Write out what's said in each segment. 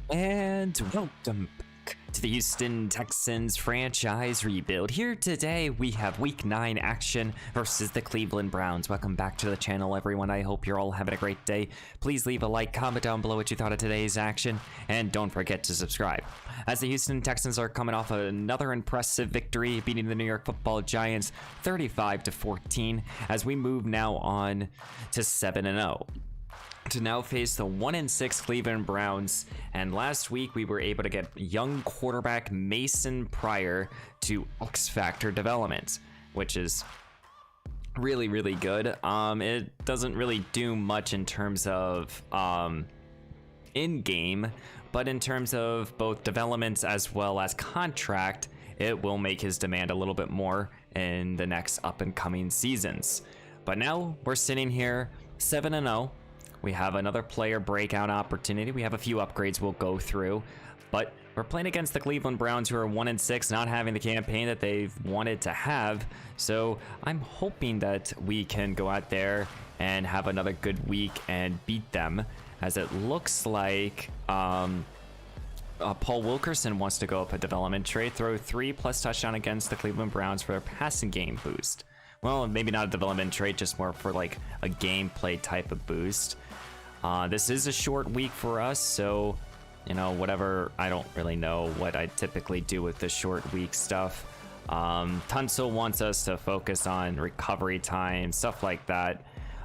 And welcome back to the Houston Texans franchise rebuild. Here today we have week 9 action versus the Cleveland Browns. Welcome back to the channel, everyone. I hope you're all having a great day. Please leave a like, comment down below what you thought of today's action, and don't forget to subscribe. As the Houston Texans are coming off another impressive victory, beating the New York Football Giants 35-14, as we move now on to 7-0. To now face the 1-6 Cleveland Browns, and last week we were able to get young quarterback Mason Pryor to X Factor development, which is really good. It doesn't really do much in terms of in-game, but in terms of both developments as well as contract, it will make his demand a little bit more in the next up-and-coming seasons. But now we're sitting here 7-0. We have another player breakout opportunity. We have a few upgrades we'll go through, but we're playing against the Cleveland Browns, who are 1-6, not having the campaign that they've wanted to have. So I'm hoping that we can go out there and have another good week and beat them, as it looks like Paul Wilkerson wants to go up a development trade, throw 3+ touchdown against the Cleveland Browns for their passing game boost. Well, maybe not a development trade, just more for like a gameplay type of boost. This is a short week for us, so, you know, whatever. I don't really know what I typically do with the short week stuff. Tunsil wants us to focus on recovery time, stuff like that.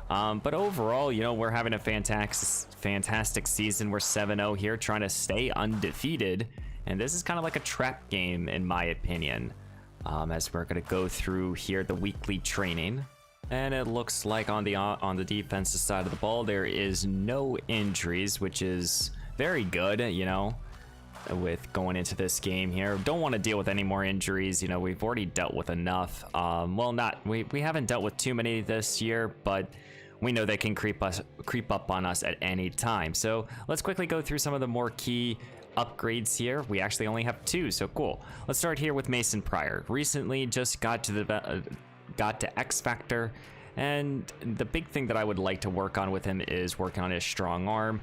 But overall, you know, we're having a fantastic season. We're 7-0 here, trying to stay undefeated. And this is kind of like a trap game, in my opinion. As we're going to go through here the weekly training, and it looks like on the defensive side of the ball there is no injuries, which is very good, you know, with going into this game here. Don't want to deal with any more injuries. You know, we've already dealt with enough. Well, we haven't dealt with too many this year, but we know they can creep up on us at any time. So let's quickly go through some of the more key upgrades here. We actually only have 2, so cool. Let's start here with Mason Pryor. Recently just got to X Factor, and the big thing that I would like to work on with him is working on his strong arm.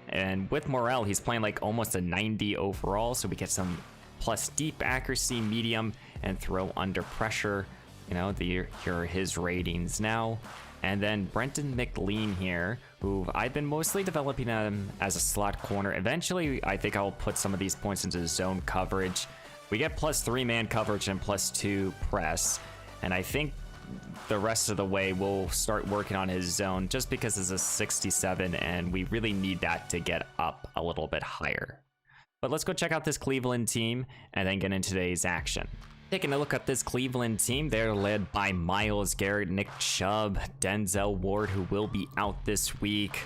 And with Morel, he's playing like almost a 90 overall, so we get some plus deep accuracy, medium, and throw under pressure. You know, here are his ratings now. And then Brenton McLean here, who I've been mostly developing him as a slot corner. Eventually, I think I'll put some of these points into zone coverage. We get plus 3-man coverage and plus 2 press. And I think the rest of the way we'll start working on his zone, just because it's a 67 and we really need that to get up a little bit higher. But let's go check out this Cleveland team and then get into today's action. Taking a look at this Cleveland team, they're led by Myles Garrett, Nick Chubb, Denzel Ward, who will be out this week,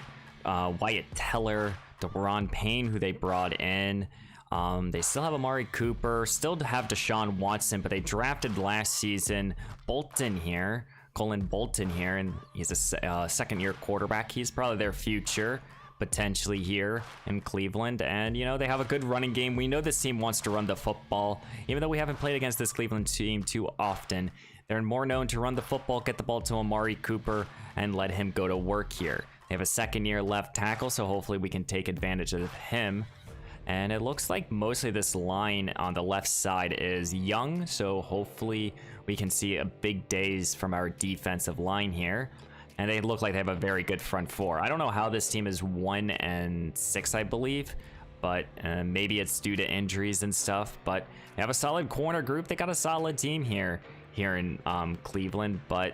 Wyatt Teller, De'Ron Payne, who they brought in. They still have Amari Cooper, still have Deshaun Watson, but they drafted last season Bolton here, Colin Bolton here, and he's a second-year quarterback. He's probably their future, potentially, here in Cleveland. And, you know, they have a good running game. We know this team wants to run the football, even though we haven't played against this Cleveland team too often. They're more known to run the football, get the ball to Amari Cooper, and let him go to work here. They have a second-year left tackle, so hopefully we can take advantage of him. And it looks like mostly this line on the left side is young, so hopefully we can see a big days from our defensive line here. And they look like they have a very good front four. I don't know how this team is 1-6, I believe, but maybe it's due to injuries and stuff. But they have a solid corner group. They got a solid team here in Cleveland. But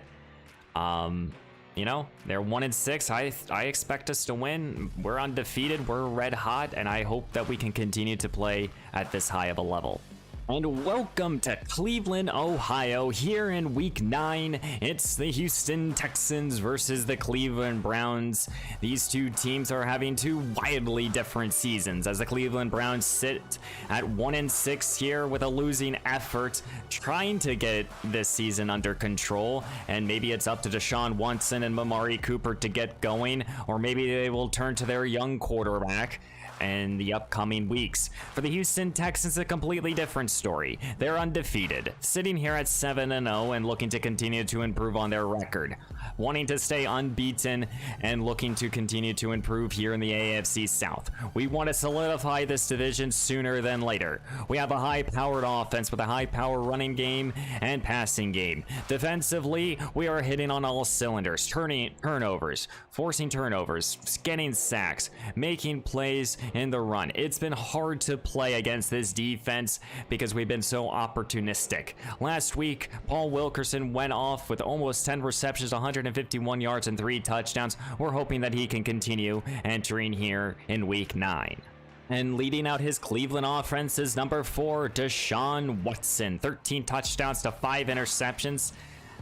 you know, they're 1-6. I expect us to win. We're undefeated. We're red hot, and I hope that we can continue to play at this high of a level. And welcome to Cleveland, Ohio. Here in week 9, it's the Houston Texans versus the Cleveland Browns. These two teams are having 2 wildly different seasons, as the Cleveland Browns sit at 1-6 here with a losing effort, trying to get this season under control. And maybe it's up to Deshaun Watson and Amari Cooper to get going, or maybe they will turn to their young quarterback. in the upcoming weeks. For the Houston Texans, a completely different story. They're undefeated, sitting here at 7-0 and looking to continue to improve on their record, wanting to stay unbeaten and looking to continue to improve here in the AFC South. We want to solidify this division sooner than later. We have a high-powered offense with a high-power running game and passing game. Defensively, we are hitting on all cylinders, turning turnovers, forcing turnovers, getting sacks, making plays in the run. It's been hard to play against this defense because we've been so opportunistic. Last week, Paul Wilkerson went off with almost 10 receptions, 151 yards, and 3 touchdowns. We're hoping that he can continue entering here in week 9. And leading out his Cleveland offense is number 4, Deshaun Watson. 13 touchdowns to 5 interceptions.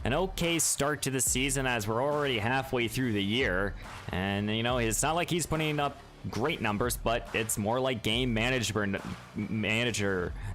An okay start to the season as we're already halfway through the year. And, you know, it's not like he's putting up great numbers, but it's more like game manager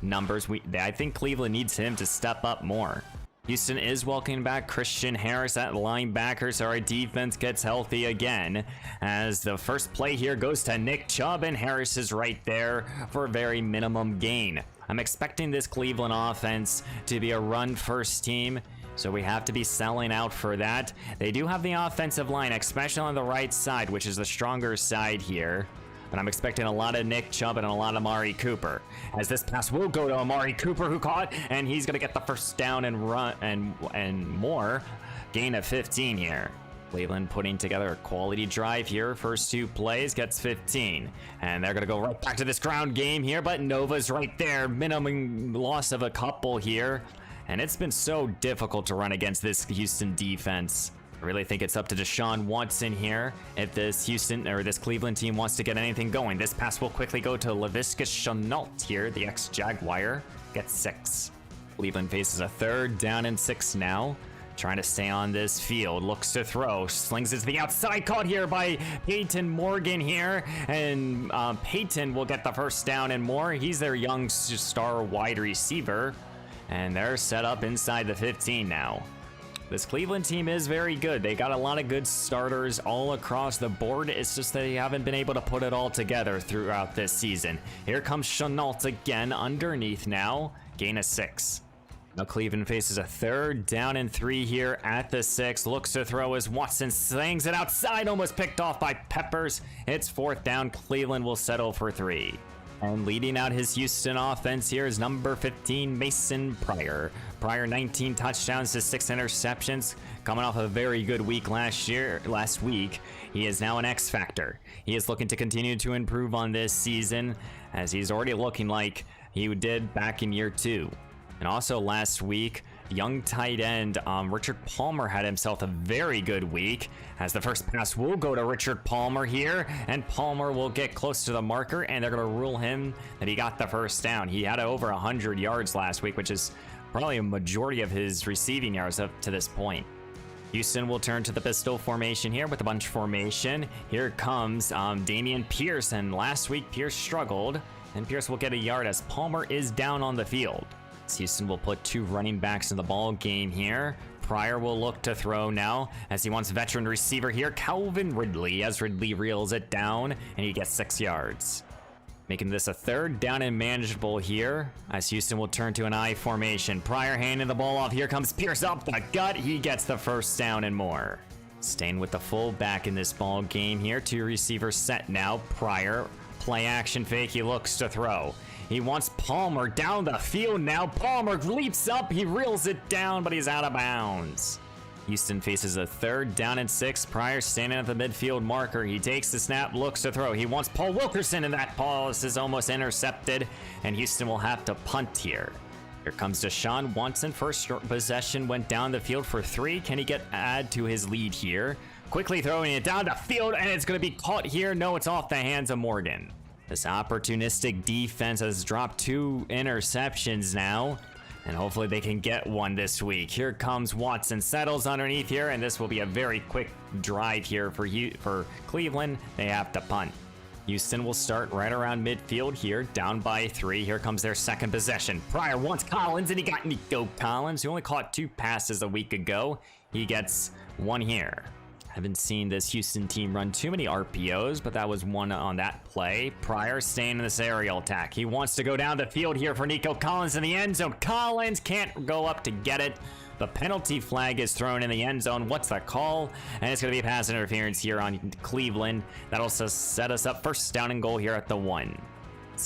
numbers. I think Cleveland needs him to step up more. Houston is welcoming back Christian Harris at linebacker, so our defense gets healthy again. As the first play here goes to Nick Chubb, and Harris is right there for a very minimum gain. I'm expecting this Cleveland offense to be a run-first team, so we have to be selling out for that. They do have the offensive line, especially on the right side, which is the stronger side here. But I'm expecting a lot of Nick Chubb and a lot of Amari Cooper. As this pass will go to Amari Cooper, who caught, and he's gonna get the first down and run and more. Gain of 15 here. Cleveland putting together a quality drive here. First 2 plays gets 15. And they're gonna go right back to this ground game here, but Nova's right there. Minimum loss of a couple here. And it's been so difficult to run against this Houston defense. I really think it's up to Deshaun Watson here if this Cleveland team wants to get anything going. This pass will quickly go to Laviska Shenault here, the ex-Jaguar. Gets 6. Cleveland faces a 3rd down and 6 now. Trying to stay on this field. Looks to throw. Slings it to the outside. Caught here by Peyton Morgan here. And Peyton will get the first down and more. He's their young star wide receiver. And they're set up inside the 15 now. This Cleveland team is very good. They got a lot of good starters all across the board. It's just they haven't been able to put it all together throughout this season. Here comes Shenault again underneath now. Gain of 6. Now Cleveland faces a 3rd down and 3 here at the 6. Looks to throw as Watson slings it outside. Almost picked off by Peppers. It's 4th down. Cleveland will settle for 3. And leading out his Houston offense here is number 15, Mason Pryor. Pryor, 19 touchdowns to 6 interceptions. Coming off a very good week last week. He is now an X factor. He is looking to continue to improve on this season, as he's already looking like he did back in year 2. And also last week, young tight end Richard Palmer had himself a very good week, as the first pass will go to Richard Palmer here, and Palmer will get close to the marker, and they're going to rule him that he got the first down. He had over 100 yards last week, which is probably a majority of his receiving yards up to this point. Houston will turn to the pistol formation here with a bunch formation. Here comes Dameon Pierce, and last week Pierce struggled, and Pierce will get a yard as Palmer is down on the field. Houston will put 2 running backs in the ball game here. Pryor will look to throw now as he wants veteran receiver here, Calvin Ridley, as Ridley reels it down and he gets 6 yards. Making this a 3rd down and manageable here as Houston will turn to an I formation. Pryor handing the ball off. Here comes Pierce up the gut. He gets the first down and more. Staying with the full back in this ball game here. 2 receivers set now. Pryor, play action fake. He looks to throw. He wants Palmer down the field now. Palmer leaps up. He reels it down, but he's out of bounds. Houston faces a 3rd down and 6. Pryor standing at the midfield marker. He takes the snap, looks to throw. He wants Paul Wilkerson, and that pass is almost intercepted, and Houston will have to punt here. Here comes Deshaun Watson. First possession went down the field for 3. Can he add to his lead here? Quickly throwing it down the field, and it's going to be caught here. No, it's off the hands of Morgan. This opportunistic defense has dropped 2 interceptions now, and hopefully they can get one this week. Here comes Watson, settles underneath here, and this will be a very quick drive here for Cleveland. They have to punt. Houston will start right around midfield here, down by 3. Here comes their second possession. Pryor wants Collins, and he got Nico Collins, who only caught 2 passes a week ago. He gets 1 here. Haven't seen this Houston team run too many RPOs, but that was one on that play. Pryor staying in this aerial attack. He wants to go down the field here for Nico Collins in the end zone. Collins can't go up to get it. The penalty flag is thrown in the end zone. What's the call? And it's going to be a pass interference here on Cleveland. That'll set us up first down and goal here at the 1.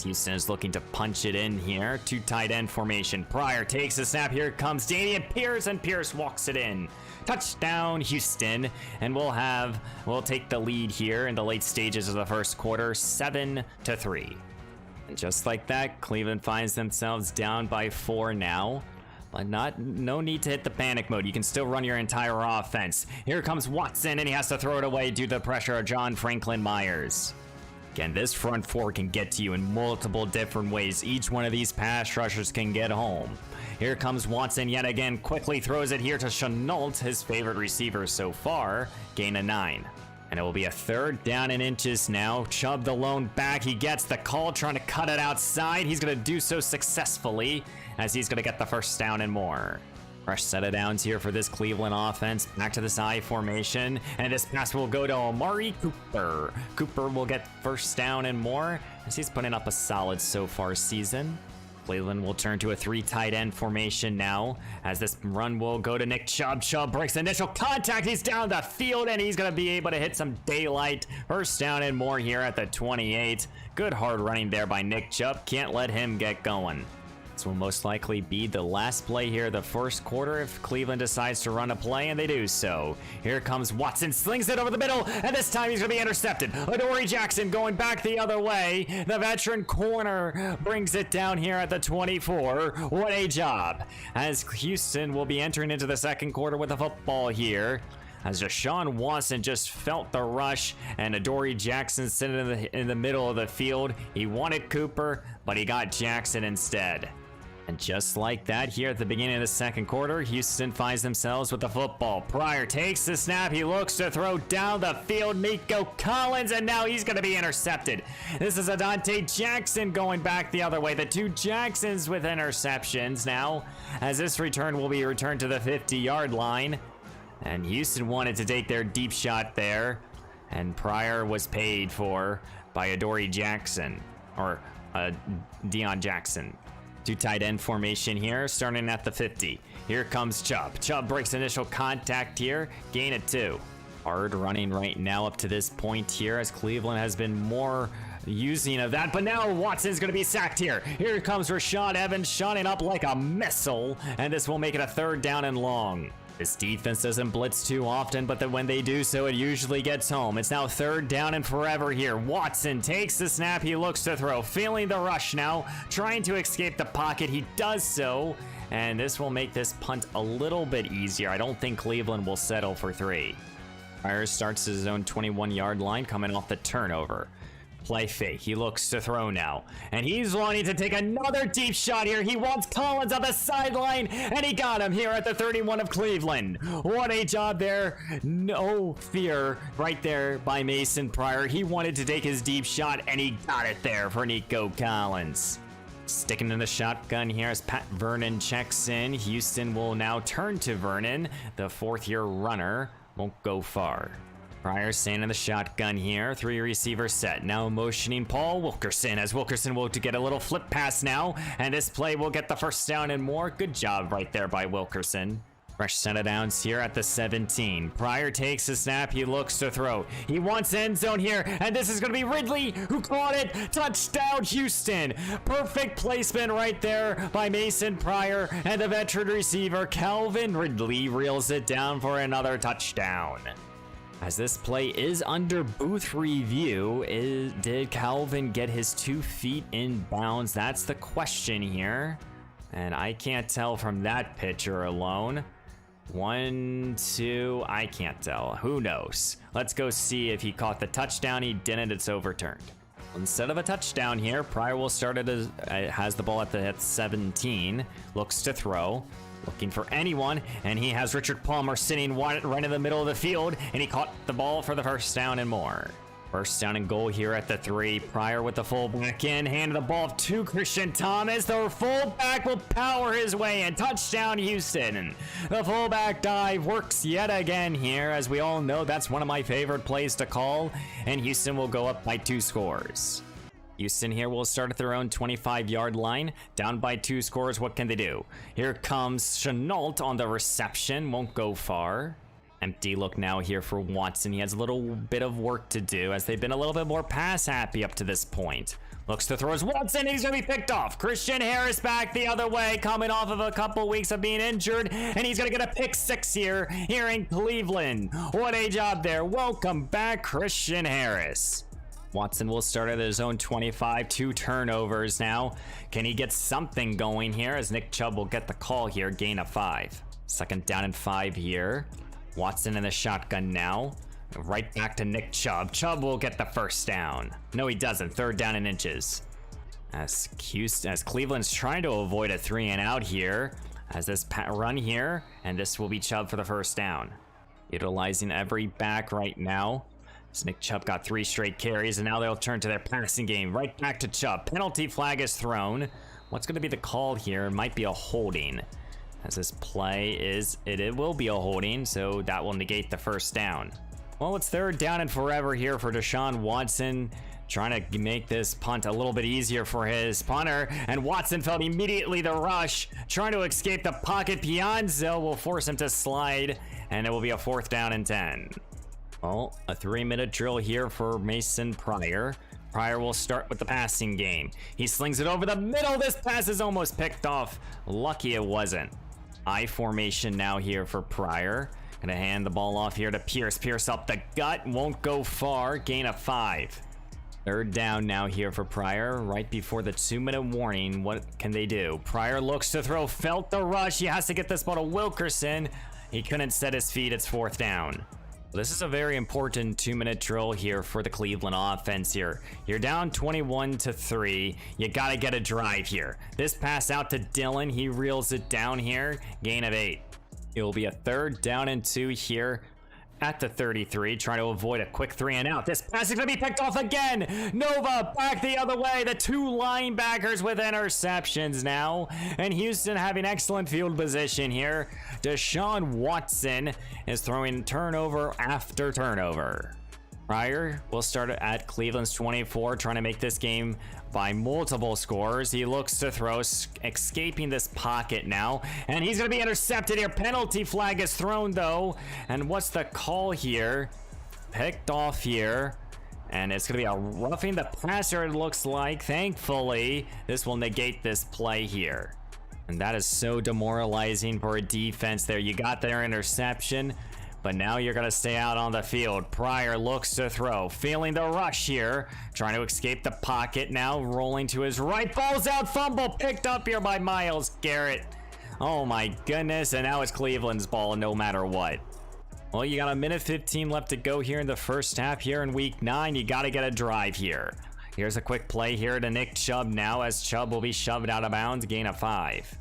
Houston is looking to punch it in here. 2 tight end formation. Pryor takes the snap. Here comes Dameon Pierce, and Pierce walks it in. Touchdown, Houston. And we'll take the lead here in the late stages of the first quarter, 7-3. And just like that, Cleveland finds themselves down by 4 now. But no need to hit the panic mode. You can still run your entire offense. Here comes Watson, and he has to throw it away due to the pressure of John Franklin Myers. Again, this front 4 can get to you in multiple different ways. Each one of these pass rushers can get home. Here comes Watson yet again, quickly throws it here to Chenault, his favorite receiver so far, gain of 9. And it will be a 3rd down and inches now. Chubb the lone back, he gets the call, trying to cut it outside. He's gonna do so successfully, as he's gonna get the first down and more. Fresh set of downs here for this Cleveland offense. Back to this I formation, and this pass will go to Amari Cooper. Cooper will get first down and more, as he's putting up a solid so far season. Cleveland will turn to a 3 tight end formation now, as this run will go to Nick Chubb. Chubb breaks initial contact. He's down the field, and he's going to be able to hit some daylight. First down and more here at the 28. Good hard running there by Nick Chubb. Can't let him get going. This will most likely be the last play here the first quarter if Cleveland decides to run a play, and they do so. Here comes Watson, slings it over the middle, and this time he's going to be intercepted. Adoree Jackson going back the other way. The veteran corner brings it down here at the 24. What a job. As Houston will be entering into the second quarter with a football here. As Deshaun Watson just felt the rush, and Adoree Jackson sitting in the middle of the field. He wanted Cooper, but he got Jackson instead. And just like that, here at the beginning of the second quarter, Houston finds themselves with the football. Pryor takes the snap. He looks to throw down the field. Nico Collins, and now he's going to be intercepted. This is Adontae Jackson going back the other way. The 2 Jacksons with interceptions now, as this return will be returned to the 50-yard line. And Houston wanted to take their deep shot there, and Pryor was paid for by Adoree Jackson, or Deion Jackson. 2 tight end formation here, starting at the 50. Here comes Chubb. Chubb breaks initial contact here, gain of 2. Hard running right now up to this point here, as Cleveland has been more using of that, but now Watson's going to be sacked here. Here comes Rashad Evans, shining up like a missile, and this will make it a 3rd down and long. This defense doesn't blitz too often, but when they do so, it usually gets home. It's now 3rd down and forever here. Watson takes the snap. He looks to throw, feeling the rush now, trying to escape the pocket. He does so, and this will make this punt a little bit easier. I don't think Cleveland will settle for 3. Pryor starts his own 21-yard line, coming off the turnover. Play fake. He looks to throw now, and he's wanting to take another deep shot here. He wants Collins on the sideline, and he got him here at the 31 of Cleveland. What a job there. No fear right there by Mason Pryor. He wanted to take his deep shot, and he got it there for Nico Collins. Sticking in the shotgun here as Pat Vernon checks in. Houston will now turn to Vernon. The 4th-year runner won't go far. Pryor staying in the shotgun here. 3 receiver set. Now motioning Paul Wilkerson, as Wilkerson will get a little flip pass now, and this play will get the first down and more. Good job right there by Wilkerson. Fresh set of downs here at the 17. Pryor takes the snap. He looks to throw. He wants end zone here, and this is going to be Ridley who caught it. Touchdown, Houston. Perfect placement right there by Mason Pryor, and the veteran receiver Calvin Ridley reels it down for another touchdown. As this play is under booth review, did Calvin get his 2 feet in bounds? That's the question here. And I can't tell from that picture alone. 1, 2, I can't tell. Who knows? Let's go see if he caught the touchdown. He didn't, it's overturned. Instead of a touchdown here, Pryor will start it as has the ball at the 17, looks to throw. Looking for anyone, and he has Richard Palmer sitting right in the middle of the field, and he caught the ball for the first down and more. First down and goal here at the 3. Pryor with the fullback in, handed the ball to Christian Thomas. The fullback will power his way in. Touchdown, Houston. The fullback dive works yet again here. As we all know, that's one of my favorite plays to call, and Houston will go up by 2 scores. Houston here will start at their own 25-yard line. Down by 2 scores, what can they do? Here comes Chenault on the reception. Won't go far. Empty look now here for Watson. He has a little bit of work to do as they've been a little bit more pass happy up to this point. Looks to throw as Watson. He's going to be picked off. Christian Harris back the other way, coming off of a couple weeks of being injured, and he's going to get a pick 6 here in Cleveland. What a job there. Welcome back, Christian Harris. Watson will start at his own 25, 2 turnovers now. Can he get something going here as Nick Chubb will get the call here, gain of 5. Second down and 5 here. Watson in the shotgun now. Right back to Nick Chubb. Chubb will get the first down. No, he doesn't. Third down and inches. As Cleveland's trying to avoid a 3 and out here. As this run here, and this will be Chubb for the first down. Utilizing every back right now. As Nick Chubb got 3 straight carries, and now they'll turn to their passing game. Right back to Chubb. Penalty flag is thrown. What's going to be the call here? It might be a holding. As this play is, it will be a holding, so that will negate the first down. Well, it's third down and forever here for Deshaun Watson, trying to make this punt a little bit easier for his punter, and Watson felt immediately the rush, trying to escape the pocket. Pianzo will force him to slide, and it will be a 4th down and 10. Well, a 3-minute drill here for Mason Pryor. Pryor will start with the passing game. He slings it over the middle. This pass is almost picked off. Lucky it wasn't. I formation now here for Pryor. Gonna hand the ball off here to Pierce. Pierce up the gut. Won't go far. Gain of 5. Third down now here for Pryor. Right before the 2-minute warning. What can they do? Pryor looks to throw. Felt the rush. He has to get this ball to Wilkerson. He couldn't set his feet. It's 4th down. This is a very important 2-minute drill here for the Cleveland offense here. You're down 21-3. You got to get a drive here. This pass out to Dillon. He reels it down here. Gain of 8. It will be a 3rd down and 2 here at the 33, trying to avoid a quick 3 and out. This pass is going to be picked off again. Nova back the other way. The 2 linebackers with interceptions now. And Houston having excellent field position here. Deshaun Watson is throwing turnover after turnover. Pryor will start at Cleveland's 24, trying to make this game by multiple scores. He looks to throw, escaping this pocket now, and he's going to be intercepted here. Penalty flag is thrown though, and what's the call here? Picked off here, and it's going to be a roughing the passer, it looks like. Thankfully, this will negate this play here. And that is so demoralizing for a defense there. You got their interception, but now you're going to stay out on the field. Pryor looks to throw, feeling the rush here, trying to escape the pocket now, rolling to his right, falls out, fumble picked up here by Myles Garrett. Oh my goodness, and now it's Cleveland's ball no matter what. Well, you got 1:15 left to go here in the first half here in week 9. You got to get a drive here. Here's a quick play here to Nick Chubb now, as Chubb will be shoved out of bounds, gain of 5.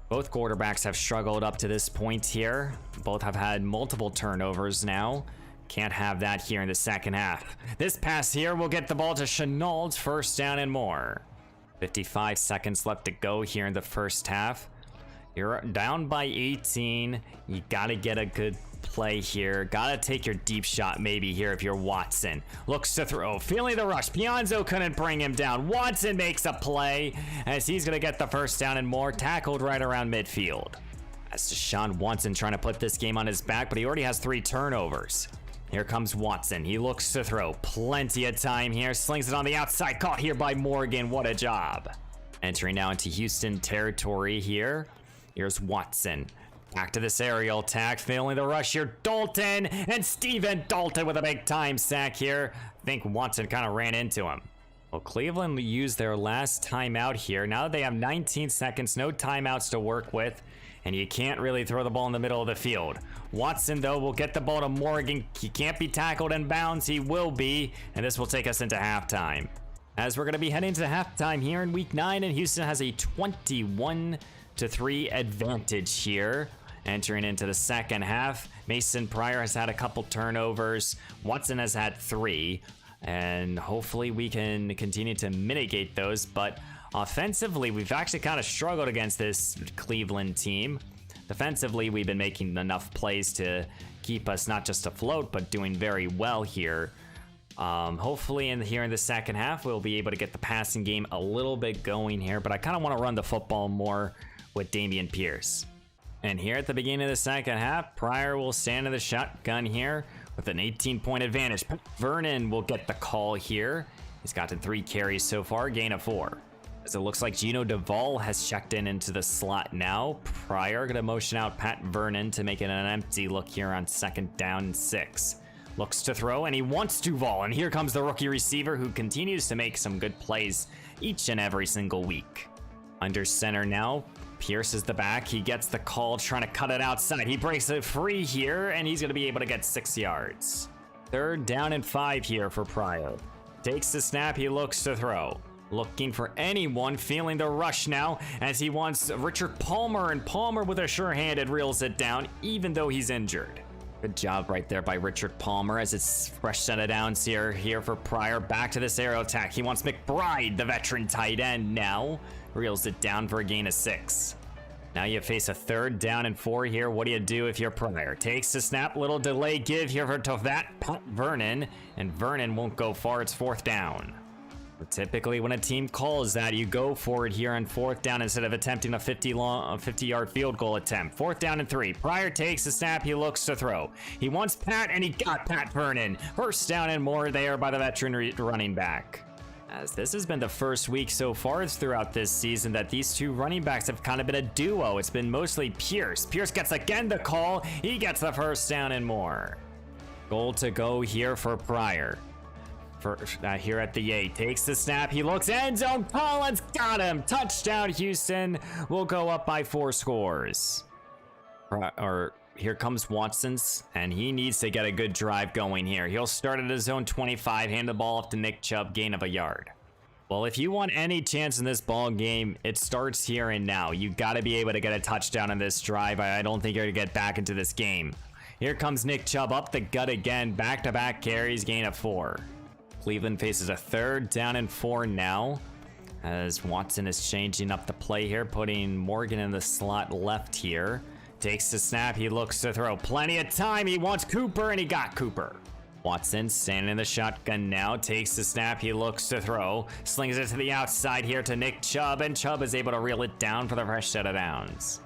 Both quarterbacks have struggled up to this point here. Both have had multiple turnovers now. Can't have that here in the second half. This pass here will get the ball to Chenault, first down and more. 55 seconds left to go here in the first half. You're down by 18. You gotta get a good play here. Gotta take your deep shot maybe here if you're Watson. Looks to throw, feeling the rush. Pianzo couldn't bring him down. Watson makes a play as he's gonna get the first down and more. Tackled right around midfield. That's Deshaun Watson trying to put this game on his back, but he already has 3 turnovers. Here comes Watson. He looks to throw. Plenty of time here. Slings it on the outside. Caught here by Morgan. What a job. Entering now into Houston territory here. Here's Watson. Back to this aerial attack, failing the rush here. Dalton, and Steven Dalton with a big time sack here. I think Watson kind of ran into him. Well, Cleveland used their last timeout here. Now they have 19 seconds, no timeouts to work with, and you can't really throw the ball in the middle of the field. Watson, though, will get the ball to Morgan. He can't be tackled in bounds. He will be, and this will take us into halftime. As we're going to be heading to halftime here in week 9, and Houston has a 21-3 advantage here. Entering into the second half, Mason Pryor has had a couple turnovers. Watson has had 3. and hopefully we can continue to mitigate those. But offensively, we've actually kind of struggled against this Cleveland team. Defensively, we've been making enough plays to keep us not just afloat, but doing very well here. Hopefully here in the second half, we'll be able to get the passing game a little bit going here, but I kind of want to run the football more with Dameon Pierce. And here at the beginning of the second half, Pryor will stand in the shotgun here with an 18-point advantage. Vernon will get the call here. He's gotten 3 carries so far, gain of 4. As it looks like Gino Duvall has checked into the slot now. Pryor gonna motion out Pat Vernon to make it an empty look here on 2nd down and 6. Looks to throw, and he wants Duvall, and here comes the rookie receiver who continues to make some good plays each and every single week. Under center now, Pierce is the back. He gets the call, trying to cut it outside. He breaks it free here, and he's going to be able to get 6 yards. 3rd down and 5 here for Pryor. Takes the snap, he looks to throw. Looking for anyone, feeling the rush now, as he wants Richard Palmer, and Palmer with a sure-handed reels it down, even though he's injured. Good job right there by Richard Palmer as it's fresh set of downs here for Pryor. Back to this aerial attack. He wants McBride, the veteran tight end now. Reels it down for a gain of 6. Now you face a 3rd down and 4 here. What do you do if you're Pryor? Takes the snap, little delay give here for Pat Vernon, and Vernon won't go far. It's 4th down. But typically when a team calls that, you go for it here on 4th down instead of attempting a 50-yard field goal attempt. 4th down and 3. Pryor takes the snap, he looks to throw. He wants Pat, and he got Pat Vernon. 1st down and more there by the veteran running back. As this has been the first week so far throughout this season that these 2 running backs have kind of been a duo. It's been mostly Pierce. Pierce gets again the call. He gets the 1st down and more. Goal to go here for Pryor. Here at the 8, takes the snap, he looks, end zone, Collins got him, touchdown Houston, will go up by 4 scores. Here comes Watson's, and he needs to get a good drive going here. He'll start at his zone 25, hand the ball off to Nick Chubb, gain of a yard. Well, if you want any chance in this ball game, it starts here and now. You got to be able to get a touchdown on this drive. I don't think you're going to get back into this game. Here comes Nick Chubb up the gut again, back-to-back carries, gain of 4. Cleveland faces a 3rd down and 4 now, as Watson is changing up the play here, putting Morgan in the slot left here. Takes the snap, he looks to throw. Plenty of time, he wants Cooper, and he got Cooper. Watson standing in the shotgun now, takes the snap, he looks to throw. Slings it to the outside here to Nick Chubb, and Chubb is able to reel it down for the fresh set of downs.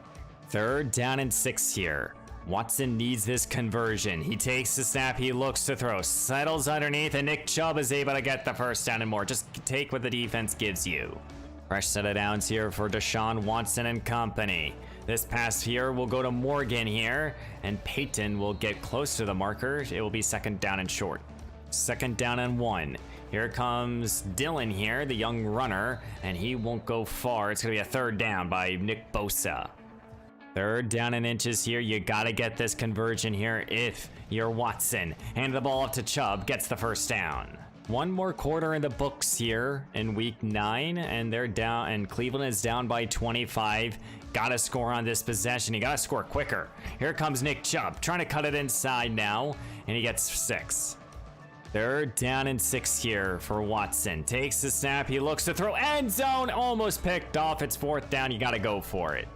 3rd down and 6 here. Watson needs this conversion. He takes the snap, he looks to throw, settles underneath, and Nick Chubb is able to get the 1st down and more. Just take what the defense gives you. Fresh set of downs here for Deshaun Watson and company. This pass here will go to Morgan here, and Peyton will get close to the marker. It will be 2nd down and short. 2nd down and 1. Here comes Dylan here, the young runner, and he won't go far. It's going to be a 3rd down by Nick Bosa. 3rd down and inches here. You got to get this conversion here if you're Watson. Hand the ball up to Chubb, gets the 1st down. 1 more quarter in the books here in week 9, and they're down, and Cleveland is down by 25. Got to score on this possession. You got to score quicker. Here comes Nick Chubb, trying to cut it inside now, and he gets 6. 3rd down and 6 here for Watson. Takes the snap, he looks to throw, end zone, almost picked off. It's 4th down, you got to go for it.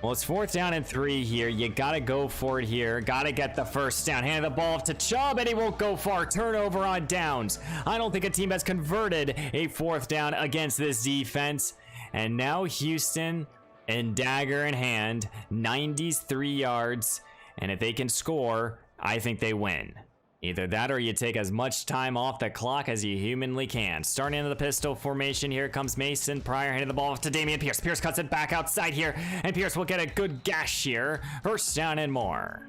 Well, it's 4th down and 3 here. You got to go for it here. Got to get the 1st down. Hand the ball off to Chubb, and he won't go far. Turnover on downs. I don't think a team has converted a 4th down against this defense. And now Houston, in dagger in hand, 93 yards. And if they can score, I think they win. Either that or you take as much time off the clock as you humanly can. Starting into the pistol formation, here comes Mason Pryor, handing the ball off to Dameon Pierce. Pierce cuts it back outside here, and Pierce will get a good gash here. 1st down and more.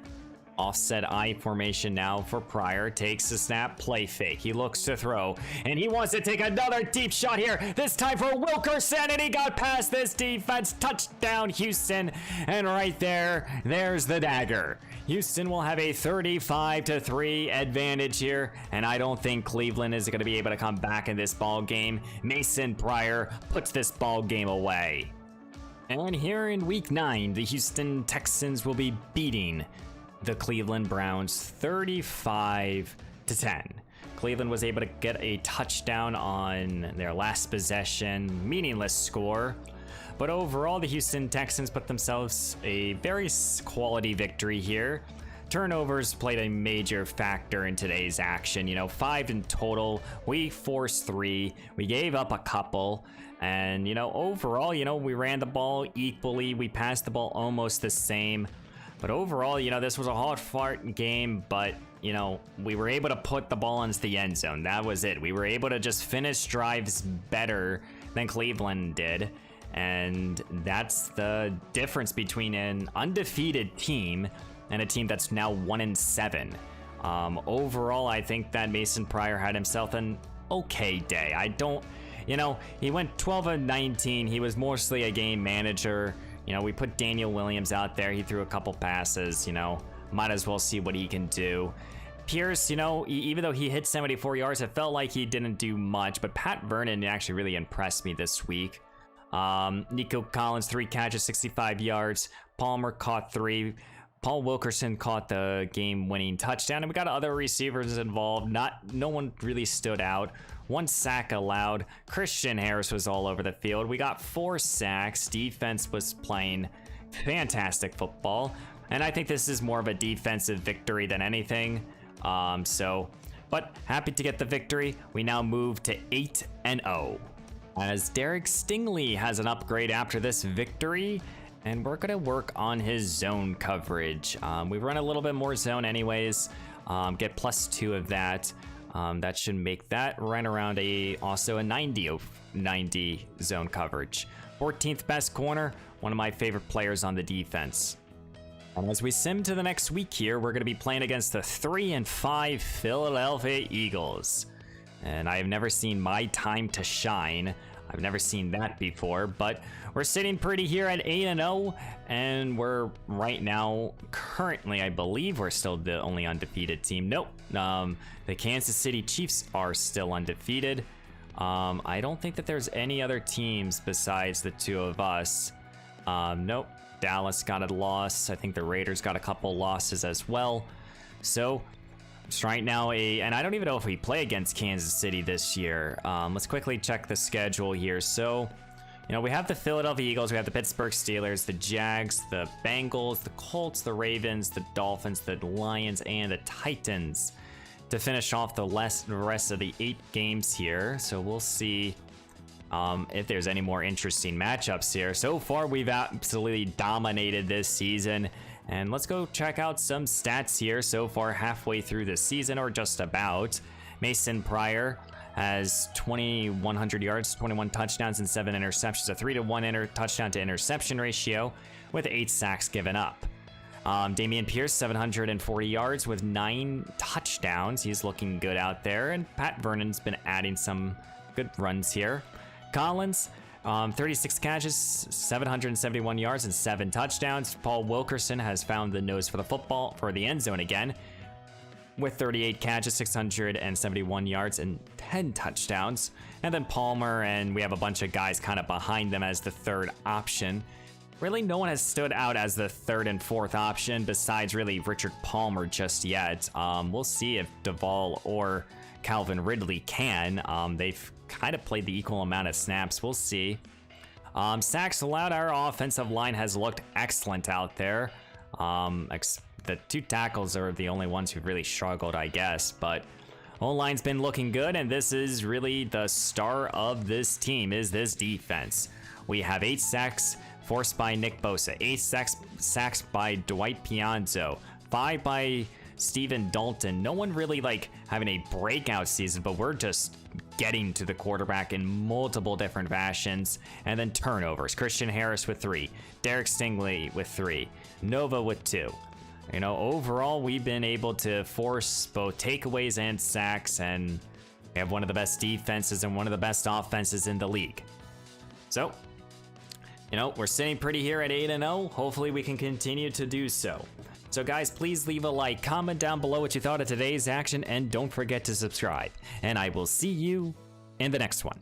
Offset I formation now for Pryor. Takes the snap, play fake. He looks to throw, and he wants to take another deep shot here. This time for Wilkerson, and he got past this defense. Touchdown, Houston. And right there, there's the dagger. Houston will have a 35-3 advantage here, and I don't think Cleveland is going to be able to come back in this ball game. Mason Pryor puts this ball game away. And here in week 9, the Houston Texans will be beating the Cleveland Browns 35-10. Cleveland was able to get a touchdown on their last possession, meaningless score. But overall, the Houston Texans put themselves a very quality victory here. Turnovers played a major factor in today's action. 5 in total. We forced 3. We gave up a couple. And, overall, we ran the ball equally. We passed the ball almost the same. But overall, this was a hard-fought game, but, we were able to put the ball into the end zone. That was it. We were able to just finish drives better than Cleveland did. And that's the difference between an undefeated team and a team that's now 1-7. Overall, I think that Mason Pryor had himself an okay day. He went 12 of 19. He was mostly a game manager. We put Daniel Williams out there. He threw a couple passes, might as well see what he can do. Pierce, even though he hit 74 yards, it felt like he didn't do much, but Pat Vernon actually really impressed me this week. Nico Collins, 3 catches, 65 yards. Palmer caught 3. Paul Wilkerson caught the game-winning touchdown, and we got other receivers involved. No one really stood out. 1 sack allowed. Christian Harris was all over the field. We got 4 sacks. Defense was playing fantastic football, and I think this is more of a defensive victory than anything. But happy to get the victory. We now move to 8-0. As Derek Stingley has an upgrade after this victory, and we're going to work on his zone coverage. We run a little bit more zone anyways, get +2 of that. That should make that run around also a 90 zone coverage. 14th best corner, one of my favorite players on the defense. And as we sim to the next week here, we're going to be playing against the 3-5 Philadelphia Eagles. And I have never seen my time to shine. I've never seen that before, but we're sitting pretty here at 8-0, and we're right now, currently, I believe we're still the only undefeated team. Nope, the Kansas City Chiefs are still undefeated. I don't think that there's any other teams besides the 2 of us. Nope, Dallas got a loss. I think the Raiders got a couple losses as well. So it's right now and I don't even know if we play against Kansas City this year. Let's quickly check the schedule here. So, we have the Philadelphia Eagles, we have the Pittsburgh Steelers, the Jags, the Bengals, the Colts, the Ravens, the Dolphins, the Lions, and the Titans to finish off the rest of the 8 games here. So we'll see if there's any more interesting matchups here. So far, we've absolutely dominated this season. And let's go check out some stats here so far halfway through the season, or just about. Mason Pryor has 2,100 yards, 21 touchdowns, and 7 interceptions, a 3-to-1 touchdown to interception ratio with 8 sacks given up. Dameon Pierce, 740 yards with 9 touchdowns. He's looking good out there. And Pat Vernon's been adding some good runs here. Collins, 36 catches, 771 yards, and 7 touchdowns. Paul Wilkerson has found the nose for the end zone again, with 38 catches, 671 yards, and 10 touchdowns. And then Palmer, and we have a bunch of guys kind of behind them as the 3rd option. Really, no one has stood out as the 3rd and 4th option besides really Richard Palmer just yet. We'll see if Duvall or Calvin Ridley can. They've kind of played the equal amount of snaps. We'll see. Sacks allowed. Our offensive line has looked excellent out there. The 2 tackles are the only ones who've really struggled, I guess, but O-line's been looking good, and this is really the star of this team, is this defense. We have 8 sacks forced by Nick Bosa, 8 sacks by Dwight Pianzo, 5 by Stephen Dalton. No one really having a breakout season, but we're just getting to the quarterback in multiple different fashions. And then turnovers. Christian Harris with 3, Derek Stingley with 3, Nova with 2. Overall, we've been able to force both takeaways and sacks, and we have one of the best defenses and one of the best offenses in the league. So, we're sitting pretty here at 8-0. Hopefully we can continue to do so. So guys, please leave a like, comment down below what you thought of today's action, and don't forget to subscribe. And I will see you in the next one.